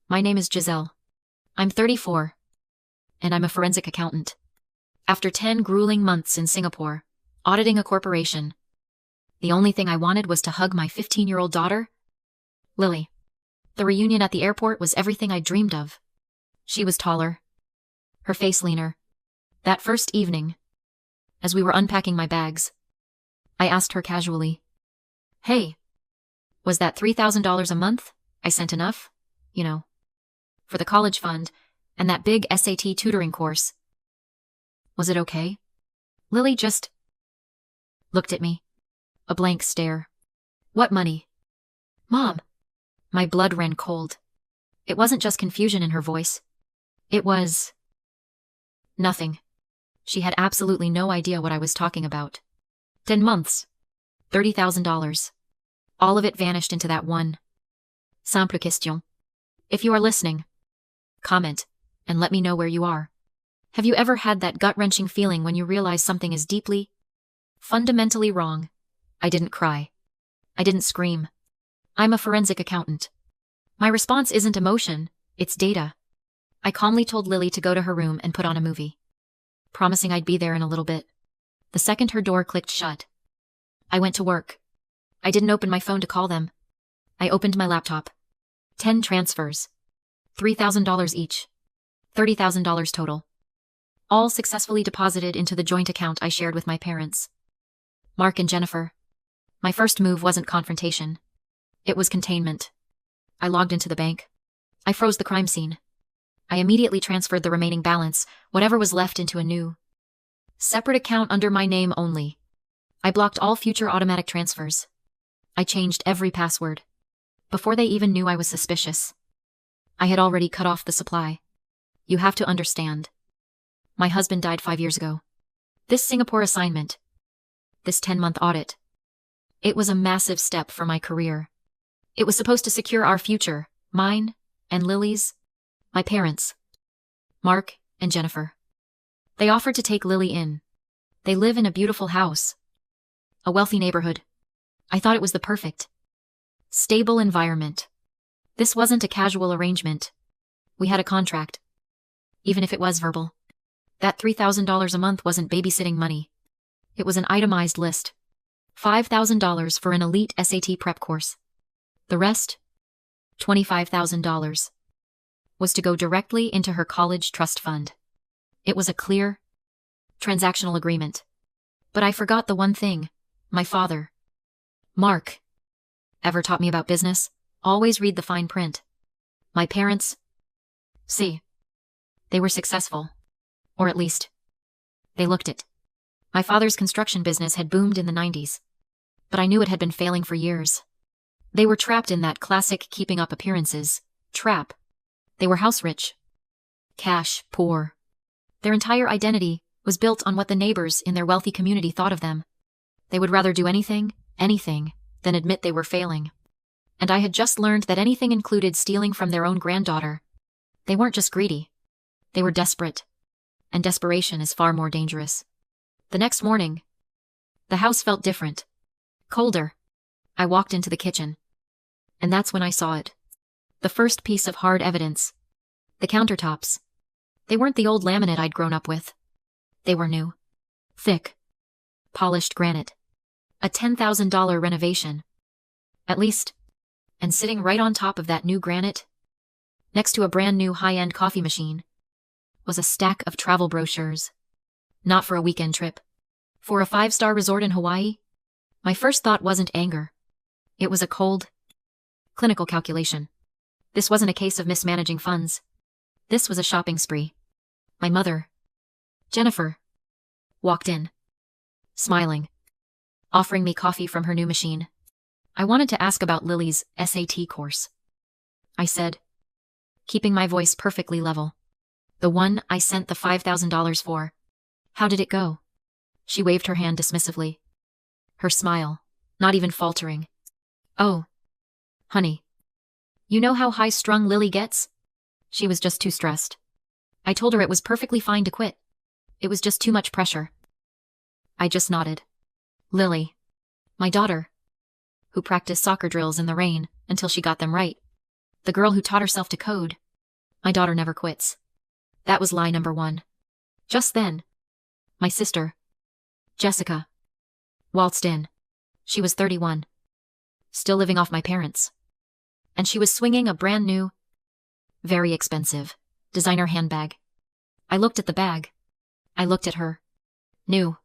My name is Giselle. I'm 34, and I'm a forensic accountant. After 10 grueling months in Singapore, auditing a corporation, the only thing I wanted was to hug my 15-year-old daughter, Lily. The reunion at the airport was everything I dreamed of. She was taller, her face leaner. That first evening, as we were unpacking my bags, I asked her casually, "Hey, was that $3,000 a month I sent enough? You know, for the college fund and that big SAT tutoring course. Was it okay?" Lily just looked at me, a blank stare. "What money?" "Mom." My blood ran cold. It wasn't just confusion in her voice. It was nothing. She had absolutely no idea what I was talking about. 10 months. $30,000. All of it vanished into that one simple question. If you are listening, comment and let me know where you are. Have you ever had that gut-wrenching feeling when you realize something is deeply, fundamentally wrong? I didn't cry. I didn't scream. I'm a forensic accountant. My response isn't emotion, it's data. I calmly told Lily to go to her room and put on a movie, promising I'd be there in a little bit. The second her door clicked shut, I went to work. I didn't open my phone to call them. I opened my laptop. 10 transfers. $3,000 each. $30,000 total. All successfully deposited into the joint account I shared with my parents, Mark and Jennifer. My first move wasn't confrontation. It was containment. I logged into the bank. I froze the crime scene. I immediately transferred the remaining balance, whatever was left, into a new, separate account under my name only. I blocked all future automatic transfers. I changed every password. Before they even knew I was suspicious, I had already cut off the supply. You have to understand. My husband died 5 years ago. This Singapore assignment, this 10-month audit, it was a massive step for my career. It was supposed to secure our future, mine and Lily's, my parents, Mark and Jennifer. They offered to take Lily in. They live in a beautiful house, a wealthy neighborhood. I thought it was the perfect, stable environment. This wasn't a casual arrangement. We had a contract, even if it was verbal. That $3,000 a month wasn't babysitting money. It was an itemized list. $5,000 for an elite SAT prep course. The rest, $25,000, was to go directly into her college trust fund. It was a clear, transactional agreement. But I forgot the one thing. My father, Mark, ever taught me about business? Always read the fine print. My parents, see, they were successful. Or at least, they looked it. My father's construction business had boomed in the 90s. But I knew it had been failing for years. They were trapped in that classic keeping up appearances trap. They were house rich, cash poor. Their entire identity was built on what the neighbors in their wealthy community thought of them. They would rather do anything, than admit they were failing. And I had just learned that anything included stealing from their own granddaughter. They weren't just greedy. They were desperate. And desperation is far more dangerous. The next morning, the house felt different. Colder. I walked into the kitchen. And that's when I saw it. The first piece of hard evidence. The countertops. They weren't the old laminate I'd grown up with. They were new. Thick. Polished granite. A $10,000 renovation. At least. And sitting right on top of that new granite, next to a brand new high-end coffee machine, was a stack of travel brochures. Not for a weekend trip. For a 5-star resort in Hawaii. My first thought wasn't anger. It was a cold, clinical calculation. This wasn't a case of mismanaging funds. This was a shopping spree. My mother, Jennifer, walked in, smiling, offering me coffee from her new machine. I wanted to ask about Lily's SAT course. I said, keeping my voice perfectly level. The one I sent the $5,000 for. How did it go? She waved her hand dismissively. Her smile, not even faltering. Oh, honey. You know how high-strung Lily gets? She was just too stressed. I told her it was perfectly fine to quit. It was just too much pressure. I just nodded. Lily, my daughter, who practiced soccer drills in the rain until she got them right. The girl who taught herself to code. My daughter never quits. That was lie number one. Just then, my sister, Jessica, waltzed in. She was 31, still living off my parents. And she was swinging a brand new, very expensive, designer handbag. I looked at the bag. I looked at her. New.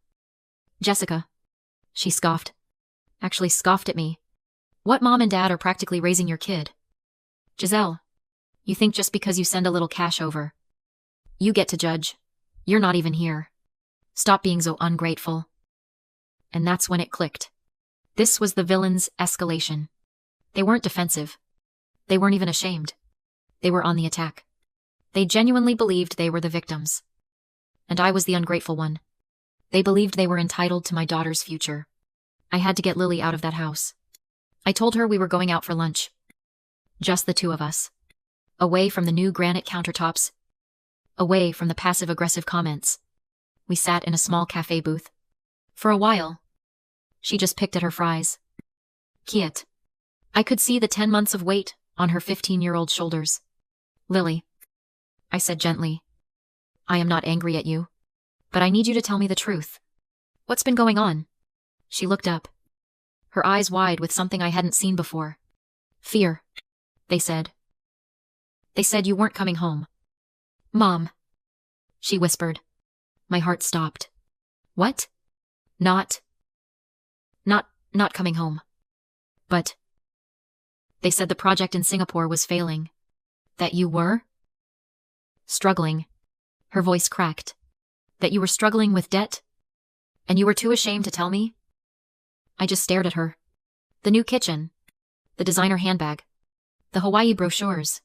Jessica. She scoffed. Actually scoffed at me. What mom and dad are practically raising your kid? Giselle, you think just because you send a little cash over, you get to judge. You're not even here. Stop being so ungrateful. And that's when it clicked. This was the villain's escalation. They weren't defensive. They weren't even ashamed. They were on the attack. They genuinely believed they were the victims. And I was the ungrateful one. They believed they were entitled to my daughter's future. I had to get Lily out of that house. I told her we were going out for lunch. Just the two of us. Away from the new granite countertops. Away from the passive-aggressive comments. We sat in a small cafe booth. For a while, she just picked at her fries. Quiet. I could see the 10 months of weight on her 15-year-old shoulders. Lily, I said gently, I am not angry at you, but I need you to tell me the truth. What's been going on? She looked up, her eyes wide with something I hadn't seen before. Fear, they said. They said you weren't coming home. Mom, she whispered. My heart stopped. What? Not coming home. But they said the project in Singapore was failing. That you were? Struggling. Her voice cracked. That you were struggling with debt? And you were too ashamed to tell me? I just stared at her. The new kitchen. The designer handbag. The Hawaii brochures.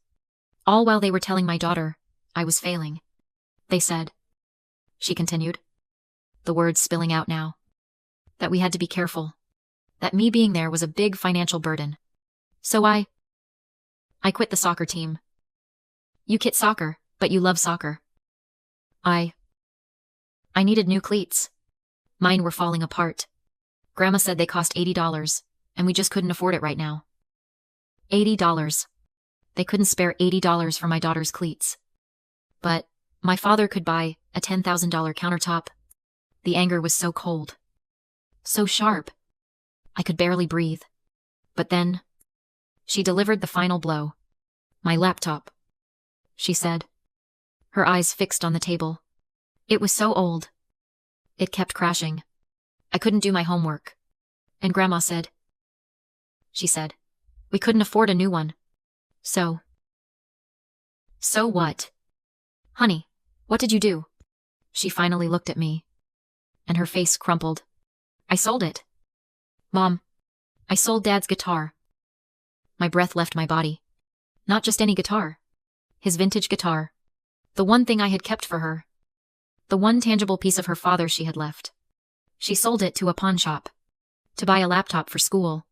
All while they were telling my daughter I was failing. They said, she continued, the words spilling out now, that we had to be careful. That me being there was a big financial burden. So I quit the soccer team. You quit soccer, but you love soccer. I needed new cleats. Mine were falling apart. Grandma said they cost $80, and we just couldn't afford it right now. $80. They couldn't spare $80 for my daughter's cleats. But my father could buy a $10,000 countertop. The anger was so cold. So sharp. I could barely breathe. But then, she delivered the final blow. My laptop, she said, her eyes fixed on the table. It was so old. It kept crashing. I couldn't do my homework. And Grandma said, she said, we couldn't afford a new one. So what? Honey, what did you do? She finally looked at me, and her face crumpled. I sold it. Mom, I sold Dad's guitar. My breath left my body. Not just any guitar. His vintage guitar. The one thing I had kept for her. The one tangible piece of her father she had left. She sold it to a pawn shop. To buy a laptop for school.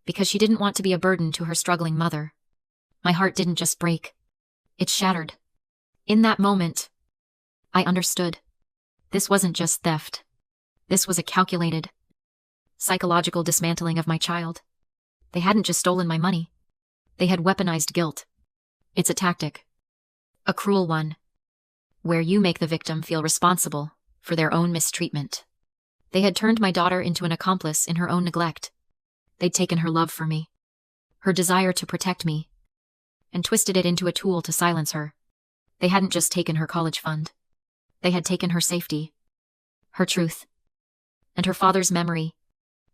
Because she didn't want to be a burden to her struggling mother. My heart didn't just break. It shattered. In that moment, I understood. This wasn't just theft. This was a calculated, psychological dismantling of my child. They hadn't just stolen my money. They had weaponized guilt. It's a tactic. A cruel one. Where you make the victim feel responsible for their own mistreatment. They had turned my daughter into an accomplice in her own neglect. They'd taken her love for me, her desire to protect me, and twisted it into a tool to silence her. They hadn't just taken her college fund. They had taken her safety, her truth, and her father's memory.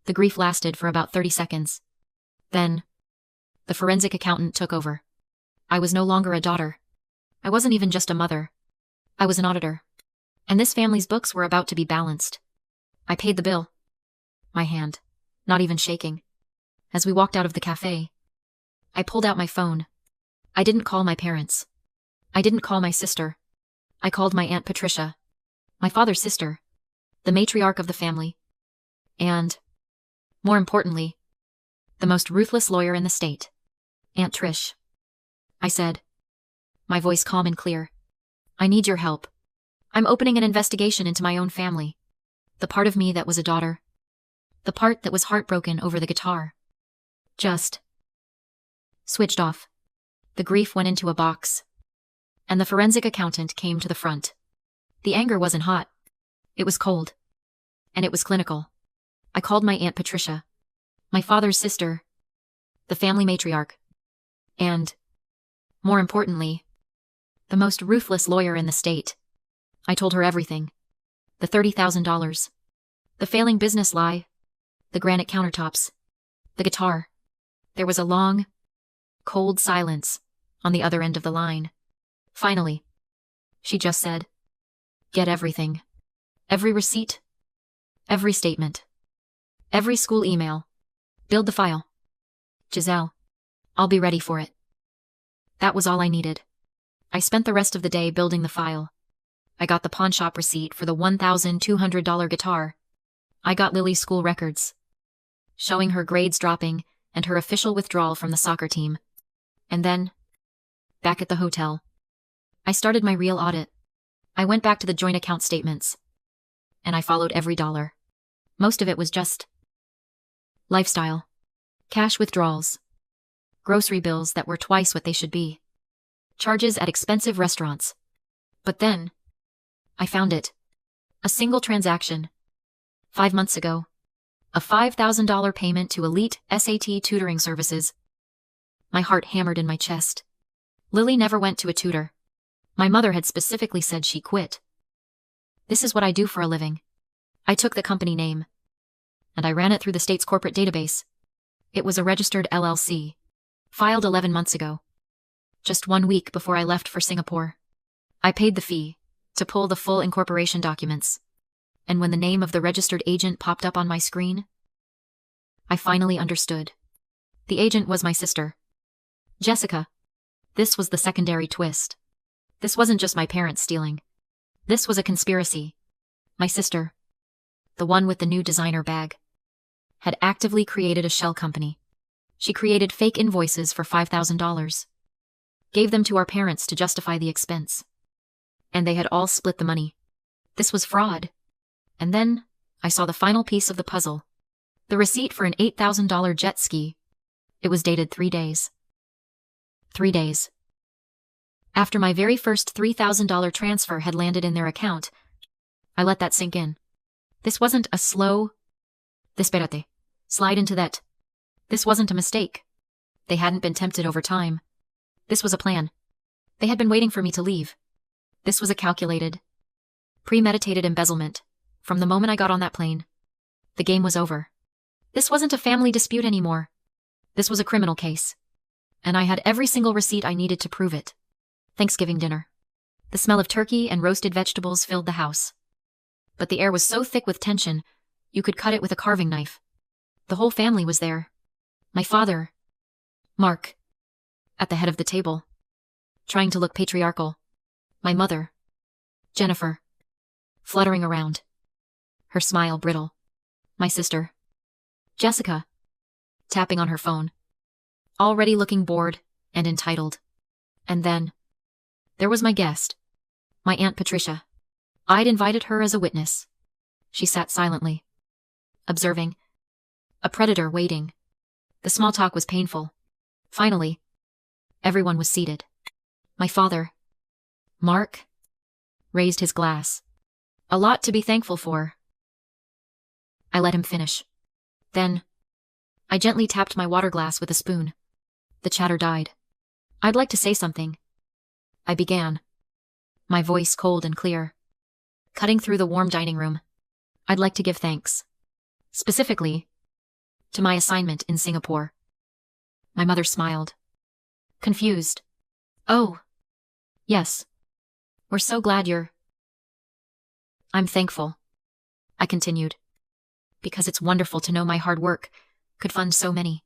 The grief lasted for about 30 seconds. Then, the forensic accountant took over. I was no longer a daughter. I wasn't even just a mother. I was an auditor. And this family's books were about to be balanced. I paid the bill. My hand, not even shaking. As we walked out of the cafe, I pulled out my phone. I didn't call my parents. I didn't call my sister. I called my Aunt Patricia, my father's sister, the matriarch of the family. And, more importantly, the most ruthless lawyer in the state, Aunt Trish. I said, my voice calm and clear. I need your help. I'm opening an investigation into my own family. The part of me that was a daughter. The part that was heartbroken over the guitar. Just switched off. The grief went into a box, and the forensic accountant came to the front. The anger wasn't hot. It was cold. And it was clinical. I called my Aunt Patricia, my father's sister, the family matriarch, and, more importantly, the most ruthless lawyer in the state. I told her everything. The $30,000. The failing business lie. The granite countertops. The guitar. There was a long, cold silence on the other end of the line. Finally, she just said, "Get everything. Every receipt. Every statement. Every school email. Build the file. Giselle, I'll be ready for it." That was all I needed. I spent the rest of the day building the file. I got the pawnshop receipt for the $1,200 guitar. I got Lily's school records, showing her grades dropping and her official withdrawal from the soccer team. And then, back at the hotel, I started my real audit. I went back to the joint account statements, and I followed every dollar. Most of it was just lifestyle, cash withdrawals, grocery bills that were twice what they should be, charges at expensive restaurants. But then, I found it. A single transaction. 5 months ago. A $5,000 payment to Elite SAT tutoring services. My heart hammered in my chest. Lily never went to a tutor. My mother had specifically said she quit. This is what I do for a living. I took the company name, and I ran it through the state's corporate database. It was a registered LLC, filed 11 months ago. Just 1 week before I left for Singapore. I paid the fee to pull the full incorporation documents, and when the name of the registered agent popped up on my screen, I finally understood. The agent was my sister, Jessica. This was the secondary twist. This wasn't just my parents stealing. This was a conspiracy. My sister, the one with the new designer bag, had actively created a shell company. She created fake invoices for $5,000, gave them to our parents to justify the expense. And they had all split the money. This was fraud. And then, I saw the final piece of the puzzle. The receipt for an $8,000 jet ski. It was dated 3 days. 3 days. After my very first $3,000 transfer had landed in their account, I let that sink in. This wasn't a slow, desperate, slide into that. This wasn't a mistake. They hadn't been tempted over time. This was a plan. They had been waiting for me to leave. This was a calculated, premeditated embezzlement. From the moment I got on that plane, the game was over. This wasn't a family dispute anymore. This was a criminal case. And I had every single receipt I needed to prove it. Thanksgiving dinner. The smell of turkey and roasted vegetables filled the house. But the air was so thick with tension, you could cut it with a carving knife. The whole family was there. My father, Mark, at the head of the table, trying to look patriarchal. My mother, Jennifer, fluttering around, her smile brittle. My sister, Jessica, tapping on her phone, already looking bored and entitled. And then, there was my guest, my Aunt Patricia. I'd invited her as a witness. She sat silently, observing, a predator waiting. The small talk was painful. Finally, everyone was seated. My father, Mark, raised his glass. A lot to be thankful for. I let him finish. Then, I gently tapped my water glass with a spoon. The chatter died. "I'd like to say something," I began, my voice cold and clear, cutting through the warm dining room. "I'd like to give thanks. Specifically, to my assignment in Singapore." My mother smiled, confused. "Oh, yes. We're so glad you're—" "I'm thankful," I continued, "because it's wonderful to know my hard work could fund so many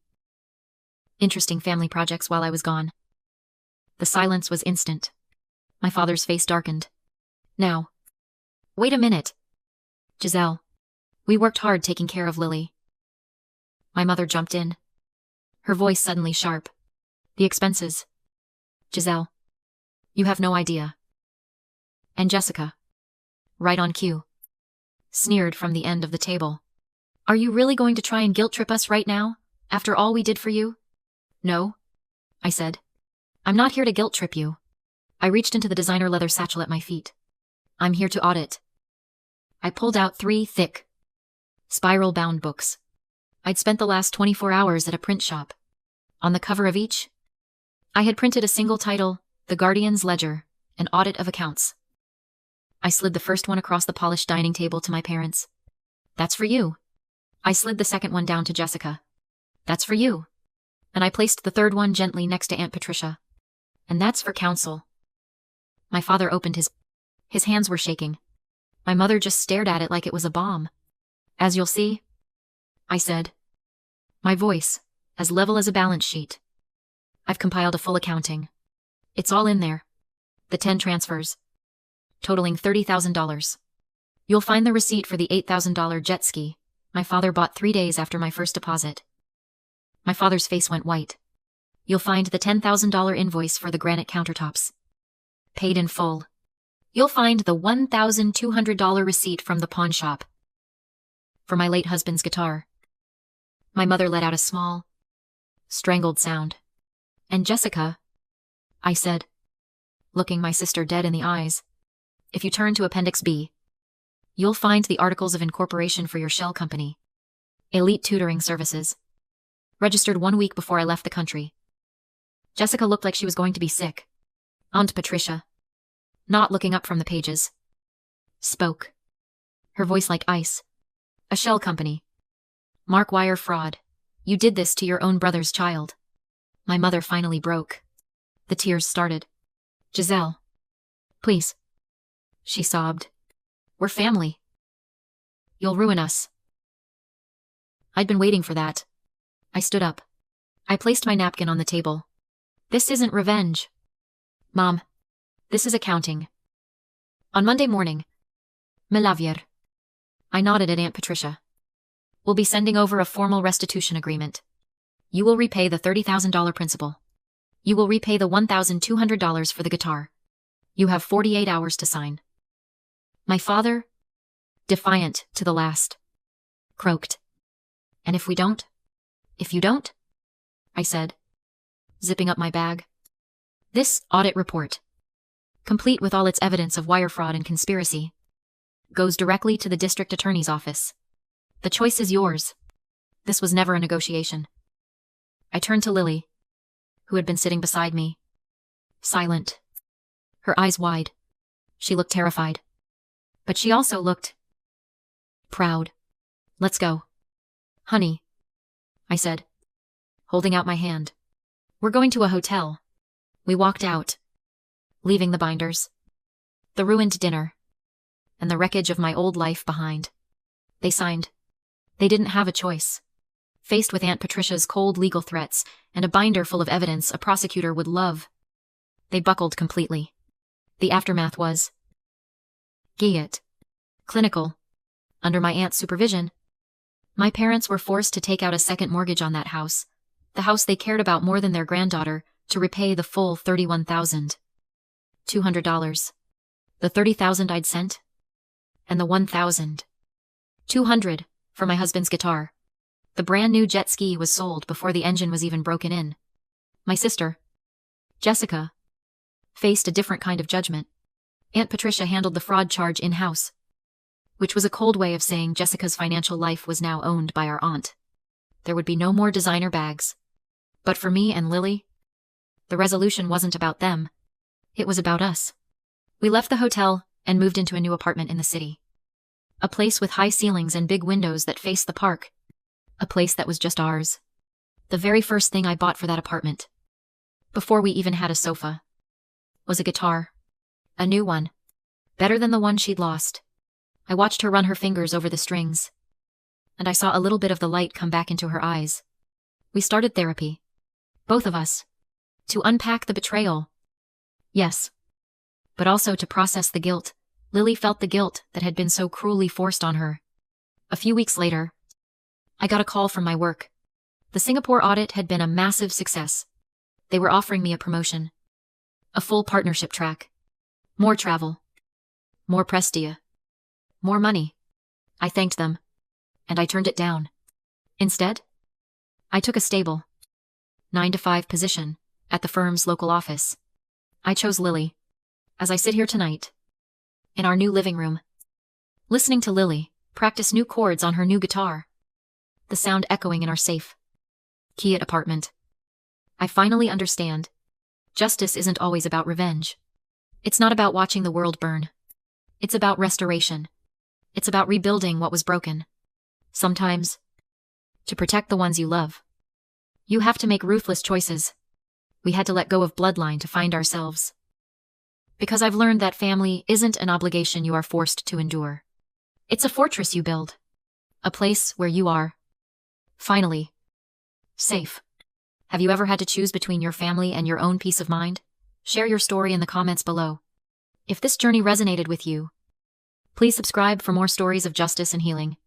interesting family projects while I was gone." The silence was instant. My father's face darkened. "Now, wait a minute. Giselle, we worked hard taking care of Lily." My mother jumped in, her voice suddenly sharp. "The expenses. Giselle, you have no idea." And Jessica, right on cue, sneered from the end of the table. "Are you really going to try and guilt trip us right now, after all we did for you?" "No," I said. I'm not here to guilt trip you. I reached into the designer leather satchel at my feet. I'm here to audit. I pulled out 3 thick, spiral-bound books. I'd spent the last 24 hours at a print shop. On the cover of each, I had printed a single title, The Guardian's Ledger, an audit of accounts. I slid the first one across the polished dining table to my parents. That's for you. I slid the second one down to Jessica. That's for you. And I placed the third one gently next to Aunt Patricia. And that's for counsel. My father opened his hands were shaking. My mother just stared at it like it was a bomb. As you'll see, I said, my voice as level as a balance sheet. I've compiled a full accounting. It's all in there. The 10 transfers, totaling $30,000. You'll find the receipt for the $8,000 jet ski my father bought 3 days after my first deposit. My father's face went white. You'll find the $10,000 invoice for the granite countertops, paid in full. You'll find the $1,200 receipt from the pawn shop for my late husband's guitar. My mother let out a small, strangled sound. And Jessica, I said, looking my sister dead in the eyes, if you turn to Appendix B, you'll find the articles of incorporation for your shell company, Elite Tutoring Services, registered 1 week before I left the country. Jessica looked like she was going to be sick. Aunt Patricia, not looking up from the pages, spoke, her voice like ice. A shell company. Mark wire fraud. You did this to your own brother's child. My mother finally broke. The tears started. Giselle. Please. She sobbed. We're family. You'll ruin us. I'd been waiting for that. I stood up. I placed my napkin on the table. This isn't revenge. Mom. This is accounting. On Monday morning. Melavier. I nodded at Aunt Patricia. We'll be sending over a formal restitution agreement. You will repay the $30,000 principal. You will repay the $1,200 for the guitar. You have 48 hours to sign. My father, defiant to the last, croaked. And if we don't? If you don't? I said, zipping up my bag. This audit report, complete with all its evidence of wire fraud and conspiracy, goes directly to the district attorney's office. The choice is yours. This was never a negotiation. I turned to Lily, who had been sitting beside me, silent, her eyes wide. She looked terrified. But she also looked proud. Let's go. Honey, I said, holding out my hand. We're going to a hotel. We walked out, leaving the binders, the ruined dinner, and the wreckage of my old life behind. They signed. They didn't have a choice. Faced with Aunt Patricia's cold legal threats and a binder full of evidence a prosecutor would love, they buckled completely. The aftermath was Guyot. Clinical. Under my aunt's supervision, my parents were forced to take out a second mortgage on that house, the house they cared about more than their granddaughter, to repay the full $31,200. The $30,000 I'd sent, and the $1,200 for my husband's guitar. The brand new jet ski was sold before the engine was even broken in. My sister, Jessica, faced a different kind of judgment. Aunt Patricia handled the fraud charge in-house, which was a cold way of saying Jessica's financial life was now owned by our aunt. There would be no more designer bags. But for me and Lily, the resolution wasn't about them. It was about us. We left the hotel and moved into a new apartment in the city. A place with high ceilings and big windows that faced the park. A place that was just ours. The very first thing I bought for that apartment, before we even had a sofa, was a guitar. A new one. Better than the one she'd lost. I watched her run her fingers over the strings, and I saw a little bit of the light come back into her eyes. We started therapy. Both of us. To unpack the betrayal. Yes. But also to process the guilt. Lily felt the guilt that had been so cruelly forced on her. A few weeks later, I got a call from my work. The Singapore audit had been a massive success. They were offering me a promotion. A full partnership track. More travel. More prestige. More money. I thanked them. And I turned it down. Instead, I took a stable 9-to-5 position at the firm's local office. I chose Lily. As I sit here tonight, in our new living room, listening to Lily practice new chords on her new guitar, the sound echoing in our safe Kiat apartment, I finally understand. Justice isn't always about revenge. It's not about watching the world burn. It's about restoration. It's about rebuilding what was broken. Sometimes, to protect the ones you love, you have to make ruthless choices. We had to let go of bloodline to find ourselves. Because I've learned that family isn't an obligation you are forced to endure. It's a fortress you build. A place where you are, finally, safe. Have you ever had to choose between your family and your own peace of mind? Share your story in the comments below. If this journey resonated with you, please subscribe for more stories of justice and healing.